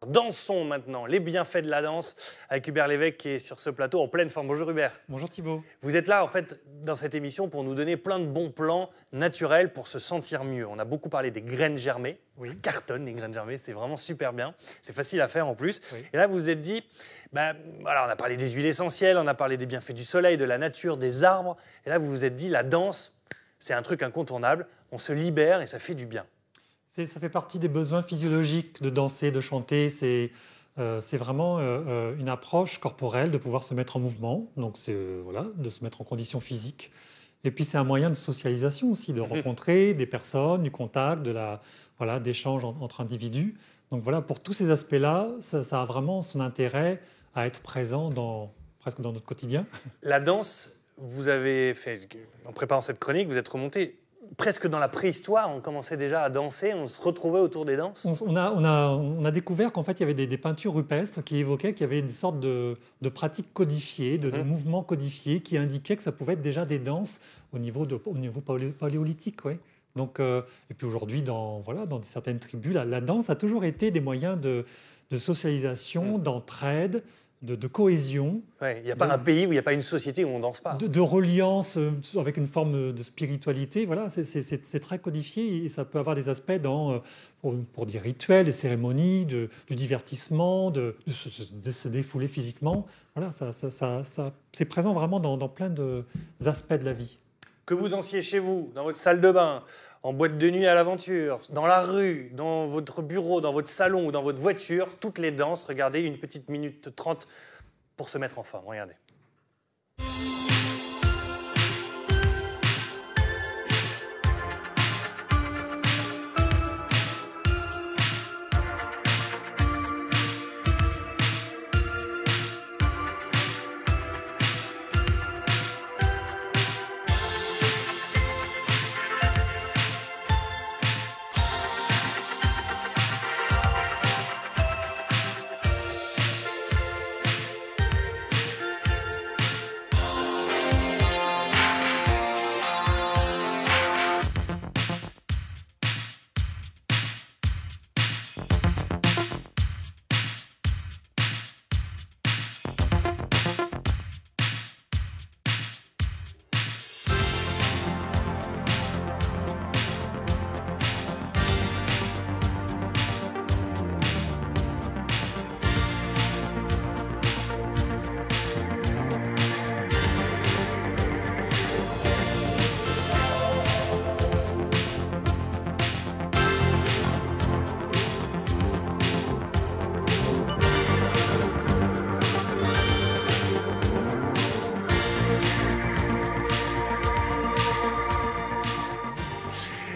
Dansons maintenant les bienfaits de la danse avec Hubert Lévesque qui est sur ce plateau en pleine forme. Bonjour Hubert. Bonjour Thibaut. Vous êtes là en fait dans cette émission pour nous donner plein de bons plans naturels pour se sentir mieux. On a beaucoup parlé des graines germées. Oui. Ça cartonne les graines germées, c'est vraiment super bien. C'est facile à faire en plus. Oui. Et là vous vous êtes dit, voilà, on a parlé des huiles essentielles, on a parlé des bienfaits du soleil, de la nature, des arbres. Et là vous vous êtes dit, la danse, c'est un truc incontournable. On se libère et ça fait du bien. Ça fait partie des besoins physiologiques de danser, de chanter. C'est vraiment une approche corporelle de pouvoir se mettre en mouvement, donc voilà, de se mettre en condition physique. Et puis c'est un moyen de socialisation aussi, de rencontrer des personnes, du contact, d'échanges entre individus. Donc voilà, pour tous ces aspects-là, ça a vraiment son intérêt à être présent presque dans notre quotidien. La danse, vous avez fait, en préparant cette chronique, vous êtes remonté presque dans la préhistoire, on commençait déjà à danser, on se retrouvait autour des danses. On a découvert qu'en fait, il y avait des peintures rupestres qui évoquaient qu'il y avait une sorte de pratiques codifiées, de mouvements codifiés qui indiquaient que ça pouvait être déjà des danses au niveau paléolithique. Ouais. Donc, et puis aujourd'hui, dans certaines tribus, la danse a toujours été des moyens de socialisation, d'entraide, de cohésion. Ouais, il n'y a pas un pays où il n'y a pas une société où on ne danse pas. De reliance avec une forme de spiritualité. Voilà, c'est très codifié et ça peut avoir des aspects pour des rituels, des cérémonies, du divertissement, de se défouler physiquement. Voilà, c'est présent vraiment dans plein d'aspects de la vie. Que vous dansiez chez vous, dans votre salle de bain, en boîte de nuit à l'aventure, dans la rue, dans votre bureau, dans votre salon ou dans votre voiture, toutes les danses, regardez, 1 minute 30 pour se mettre en forme. Regardez.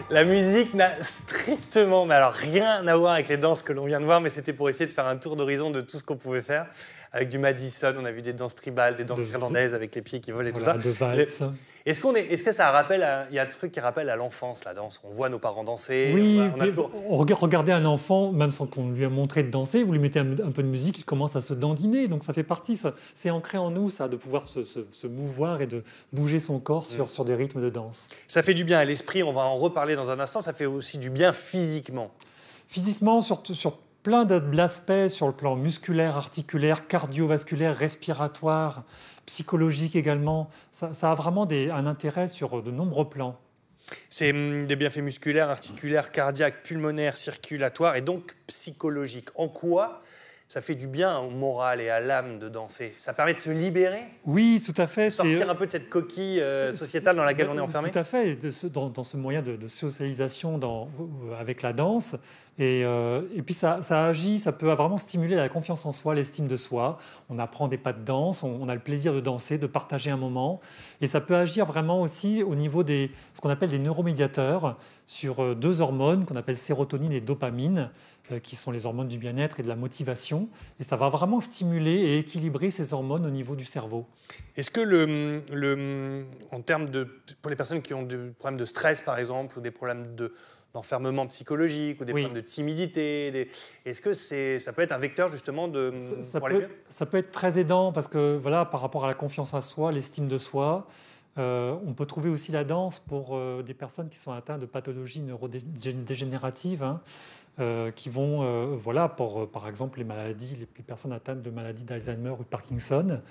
La musique n'a strictement, mais alors rien à voir avec les danses que l'on vient de voir, mais c'était pour essayer de faire un tour d'horizon de tout ce qu'on pouvait faire. Avec du Madison, on a vu des danses tribales, des danses irlandaises avec les pieds qui volent et tout ça. De valse. Est-ce que ça rappelle, il y a un truc qui rappelle à l'enfance, la danse? On voit nos parents danser. Oui, regardez un enfant, même sans qu'on lui ait montré de danser, vous lui mettez un peu de musique, il commence à se dandiner. Donc ça fait partie, c'est ancré en nous, ça, de pouvoir se mouvoir et de bouger son corps sur des rythmes de danse. Ça fait du bien à l'esprit, on va en reparler dans un instant. Ça fait aussi du bien physiquement. Physiquement, sur plein d'aspects, sur le plan musculaire, articulaire, cardiovasculaire, respiratoire, psychologique également. Ça a vraiment un intérêt sur de nombreux plans. C'est des bienfaits musculaires, articulaires, cardiaques, pulmonaires, circulatoires et donc psychologiques. En quoi ça fait du bien au moral et à l'âme de danser? Ça permet de se libérer? Oui, tout à fait. Sortir un peu de cette coquille sociétale dans laquelle on est enfermé? Tout à fait, dans ce moyen de socialisation avec la danse. Et puis ça agit, ça peut vraiment stimuler la confiance en soi, l'estime de soi. On apprend des pas de danse, on a le plaisir de danser, de partager un moment. Et ça peut agir vraiment aussi au niveau ce qu'on appelle des neuromédiateurs sur deux hormones qu'on appelle sérotonine et dopamine, qui sont les hormones du bien-être et de la motivation. Et ça va vraiment stimuler et équilibrer ces hormones au niveau du cerveau. Est-ce que en termes pour les personnes qui ont des problèmes de stress, par exemple, ou des problèmes d'enfermement psychologique ou des problèmes de timidité, est-ce que ça peut être un vecteur justement ça peut être très aidant parce que voilà, par rapport à la confiance en soi, l'estime de soi, on peut trouver aussi la danse pour des personnes qui sont atteintes de pathologies neurodégénératives, qui vont, voilà, pour par exemple les personnes atteintes de maladies d'Alzheimer ou de Parkinson,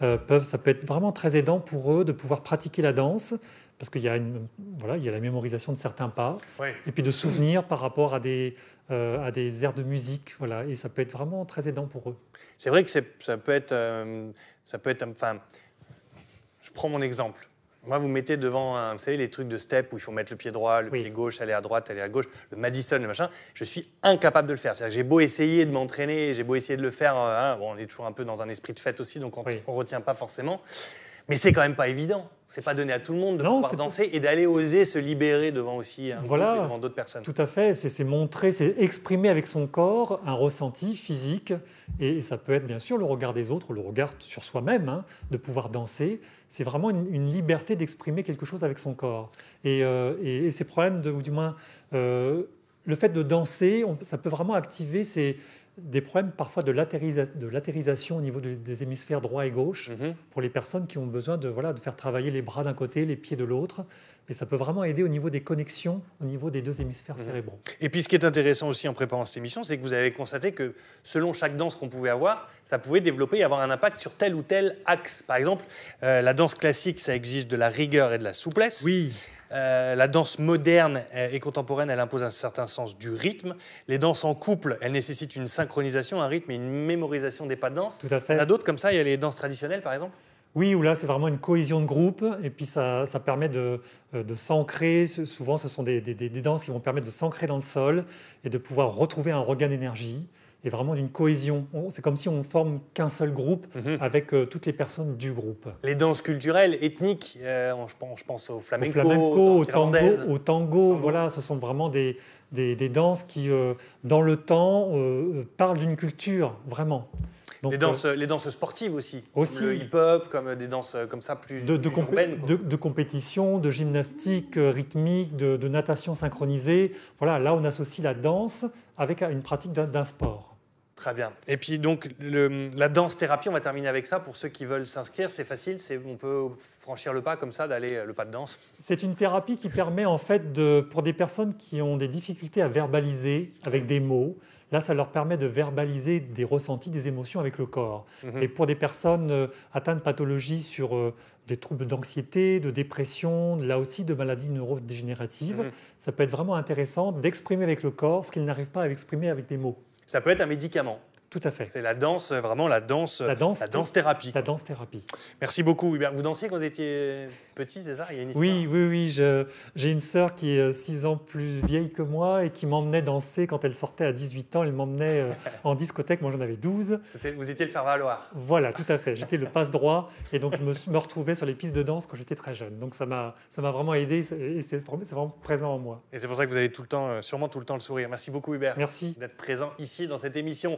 ça peut être vraiment très aidant pour eux de pouvoir pratiquer la danse, parce qu'il y a voilà, il y a la mémorisation de certains pas, et puis de souvenirs par rapport à des airs de musique, voilà, et ça peut être vraiment très aidant pour eux. C'est vrai que ça peut être, enfin, je prends mon exemple. Moi, vous mettez devant, vous savez, les trucs de step où il faut mettre le pied droit, le pied gauche, aller à droite, aller à gauche, le Madison, le machin. Je suis incapable de le faire. C'est-à-dire, j'ai beau essayer de m'entraîner, j'ai beau essayer de le faire. Bon, on est toujours un peu dans un esprit de fête aussi, donc on ne retient pas forcément. Mais c'est quand même pas évident. C'est pas donné à tout le monde de pouvoir danser et d'aller oser se libérer devant aussi un groupe et devant d'autres personnes. Tout à fait. C'est montrer, c'est exprimer avec son corps un ressenti physique. Et ça peut être bien sûr le regard des autres, le regard sur soi-même, hein, de pouvoir danser. C'est vraiment une liberté d'exprimer quelque chose avec son corps. Et ces problèmes, ou du moins le fait de danser, ça peut vraiment activer des problèmes parfois de latérisation au niveau des hémisphères droit et gauche pour les personnes qui ont besoin de faire travailler les bras d'un côté, les pieds de l'autre. Et ça peut vraiment aider au niveau des connexions, au niveau des deux hémisphères cérébraux. Et puis ce qui est intéressant aussi en préparant cette émission, c'est que vous avez constaté que selon chaque danse qu'on pouvait avoir, ça pouvait développer et avoir un impact sur tel ou tel axe. Par exemple, la danse classique, ça exige de la rigueur et de la souplesse. Oui. La danse moderne et contemporaine, elle impose un certain sens du rythme. Les danses en couple, elles nécessitent une synchronisation, un rythme et une mémorisation des pas de danse. Tout à fait. Il y en a d'autres comme ça, il y a les danses traditionnelles par exemple. Oui, où là c'est vraiment une cohésion de groupe et puis ça permet de s'ancrer. Souvent ce sont des danses qui vont permettre de s'ancrer dans le sol et de pouvoir retrouver un regain d'énergie et vraiment d'une cohésion. C'est comme si on ne forme qu'un seul groupe avec toutes les personnes du groupe. Les danses culturelles, ethniques, je pense au flamenco, au tango, voilà, ce sont vraiment des danses qui, dans le temps, parlent d'une culture, vraiment. Donc, les danses sportives aussi, comme le hip-hop, comme des danses comme ça plus urbaines. De compétition, de gymnastique rythmique, de natation synchronisée. Voilà, là on associe la danse avec une pratique d'un sport. Très bien. Et puis donc la danse-thérapie, on va terminer avec ça. Pour ceux qui veulent s'inscrire, c'est facile, on peut franchir le pas comme ça, d'aller le pas de danse. C'est une thérapie qui permet en fait, pour des personnes qui ont des difficultés à verbaliser avec des mots, là ça leur permet de verbaliser des ressentis, des émotions avec le corps. Et pour des personnes atteintes de pathologies sur des troubles d'anxiété, de dépression, là aussi de maladies neurodégénératives, ça peut être vraiment intéressant d'exprimer avec le corps ce qu'ils n'arrivent pas à exprimer avec des mots. Ça peut être un médicament. Tout à fait. C'est la danse, vraiment la danse-thérapie. La danse-thérapie. Merci beaucoup, Hubert. Vous dansiez quand vous étiez petit, c'est ça? Il y a une histoire. Oui. J'ai une sœur qui est 6 ans plus vieille que moi et qui m'emmenait danser quand elle sortait à 18 ans. Elle m'emmenait en discothèque. Moi, j'en avais 12. Vous étiez le faire-valoir. Voilà, tout à fait. J'étais le passe-droit et donc je me retrouvais sur les pistes de danse quand j'étais très jeune. Donc ça m'a vraiment aidé et c'est vraiment présent en moi. Et c'est pour ça que vous avez sûrement tout le temps le sourire. Merci beaucoup, Hubert. Merci. D'être présent ici dans cette émission.